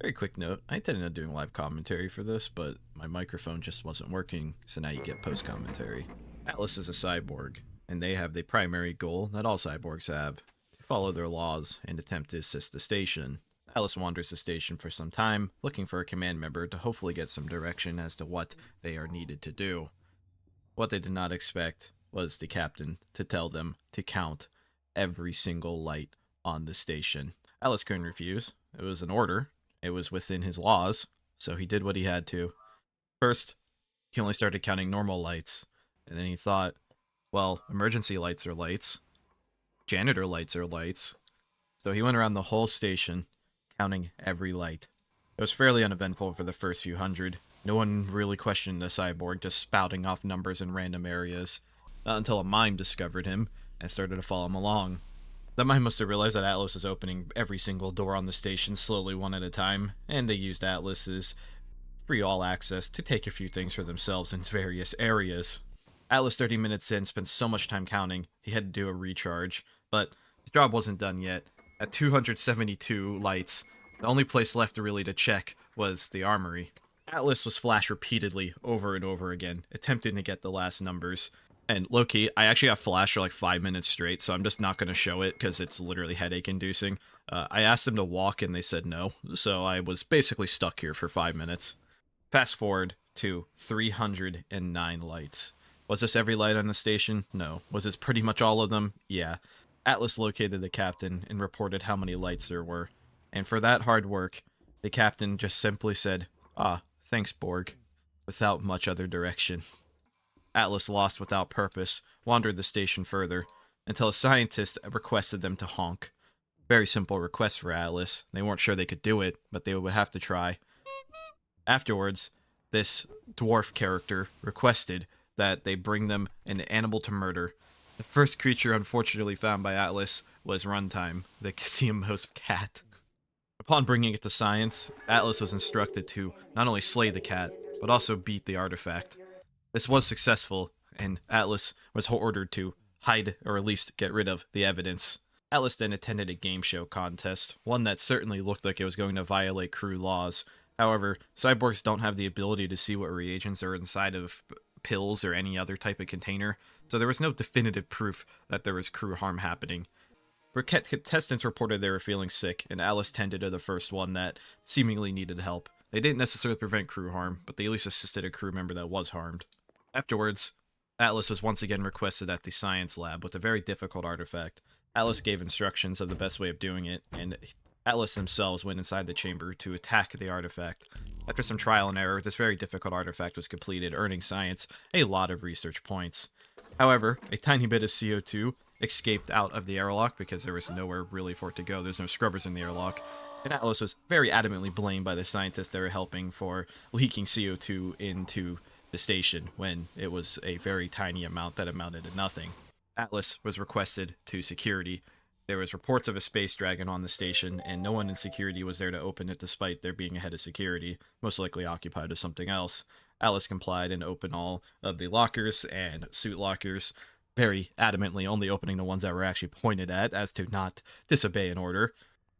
Very quick note, I intended on doing live commentary for this, but my microphone just wasn't working, so now you get post-commentary. Atlas is a cyborg, and they have the primary goal that all cyborgs have, to follow their laws and attempt to assist the station. Atlas wanders the station for some time, looking for a command member to hopefully get some direction as to what they are needed to do. What they did not expect was the captain to tell them to count every single light on the station. Atlas couldn't refuse. It was an order. It was within his laws, so he did what he had to. First, he only started counting normal lights, and then he thought, well, emergency lights are lights, janitor lights are lights, so he went around the whole station, counting every light. It was fairly uneventful for the first few hundred. No one really questioned the cyborg, just spouting off numbers in random areas, not until a mime discovered him and started to follow him along. The mime must have realized that Atlas was opening every single door on the station slowly one at a time, and they used Atlas's free all access to take a few things for themselves in various areas. Atlas, 30 minutes in, spent so much time counting, he had to do a recharge, but the job wasn't done yet. At 272 lights, the only place left really to check was the armory. Atlas was flashed repeatedly over and over again, attempting to get the last numbers. And low-key, I actually got flashed for like 5 minutes straight, so I'm just not going to show it because it's literally headache-inducing. I asked them to walk and they said no, so I was basically stuck here for 5 minutes. Fast forward to 309 lights. Was this every light on the station? No. Was this pretty much all of them? Yeah. Atlas located the captain and reported how many lights there were. And for that hard work, the captain just simply said, "Ah, thanks, Borg," without much other direction. Atlas, lost without purpose, wandered the station further, until a scientist requested them to honk. Very simple request for Atlas. They weren't sure they could do it, but they would have to try. Afterwards, this dwarf character requested that they bring them an animal to murder. The first creature unfortunately found by Atlas was Runtime, the Mouse cat. Upon bringing it to science, Atlas was instructed to not only slay the cat, but also beat the artifact. This was successful, and Atlas was ordered to hide or at least get rid of the evidence. Atlas then attended a game show contest, one that certainly looked like it was going to violate crew laws. However, cyborgs don't have the ability to see what reagents are inside of pills or any other type of container, so there was no definitive proof that there was crew harm happening. Contestants reported they were feeling sick, and Atlas tended to the first one that seemingly needed help. They didn't necessarily prevent crew harm, but they at least assisted a crew member that was harmed. Afterwards, Atlas was once again requested at the science lab with a very difficult artifact. Atlas gave instructions of the best way of doing it, and Atlas themselves went inside the chamber to attack the artifact. After some trial and error, this very difficult artifact was completed, earning science a lot of research points. However, a tiny bit of CO2 escaped out of the airlock because there was nowhere really for it to go. There's no scrubbers in the airlock. And Atlas was very adamantly blamed by the scientists they were helping for leaking CO2 into the station when it was a very tiny amount that amounted to nothing. Atlas was requested to security. There was reports of a space dragon on the station, and no one in security was there to open it despite there being a head of security, most likely occupied with something else. Atlas complied and opened all of the lockers and suit lockers, very adamantly only opening the ones that were actually pointed at as to not disobey an order.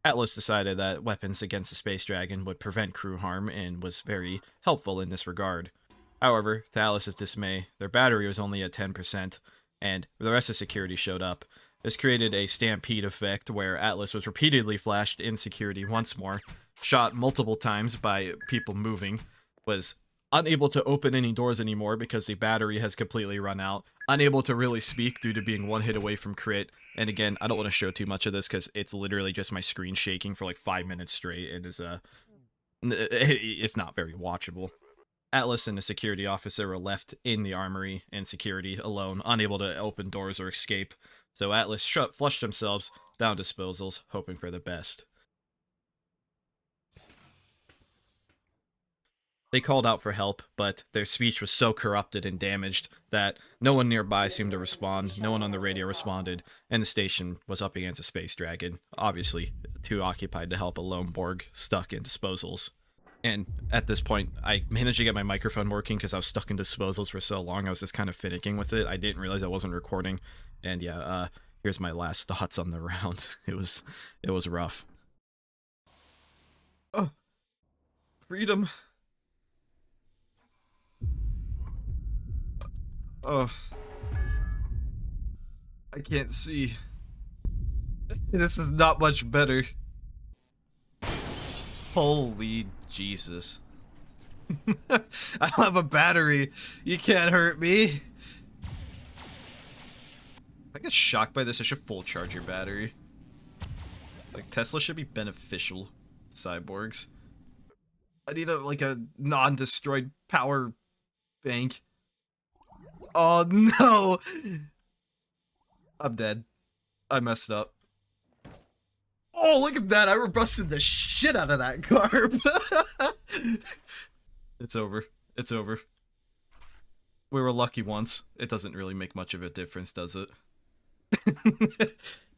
Atlas decided that weapons against the space dragon would prevent crew harm and was very helpful in this regard. However, to Atlas's dismay, their battery was only at 10%, and the rest of security showed up. This created a stampede effect where Atlas was repeatedly flashed in security once more, shot multiple times by people moving, was unable to open any doors anymore because the battery has completely run out, unable to really speak due to being one hit away from crit, and again, I don't want to show too much of this because it's literally just my screen shaking for like 5 minutes straight and it's not very watchable. Atlas and the security officer were left in the armory and security alone, unable to open doors or escape, so Atlas flushed themselves down disposals, hoping for the best. They called out for help, but their speech was so corrupted and damaged that no one nearby seemed to respond, no one on the radio responded, and the station was up against a space dragon, obviously too occupied to help a lone Borg stuck in disposals. And at this point, I managed to get my microphone working because I was stuck in disposals for so long. I was just kind of finicking with it. I didn't realize I wasn't recording. And yeah, here's my last thoughts on the round. It was rough. Oh. Freedom. Oh. I can't see. This is not much better. Holy Jesus. I don't have a battery. You can't hurt me. If I get shocked by this, I should full charge your battery. Like, Tesla should be beneficial. Cyborgs. I need a non-destroyed power bank. Oh no! I'm dead. I messed up. Oh, look at that! I robusted the shit out of that carb. It's over. It's over. We were lucky once. It doesn't really make much of a difference, does it?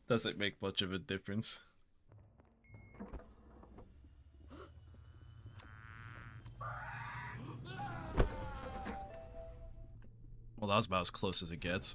Doesn't make much of a difference. Well, that was about as close as it gets.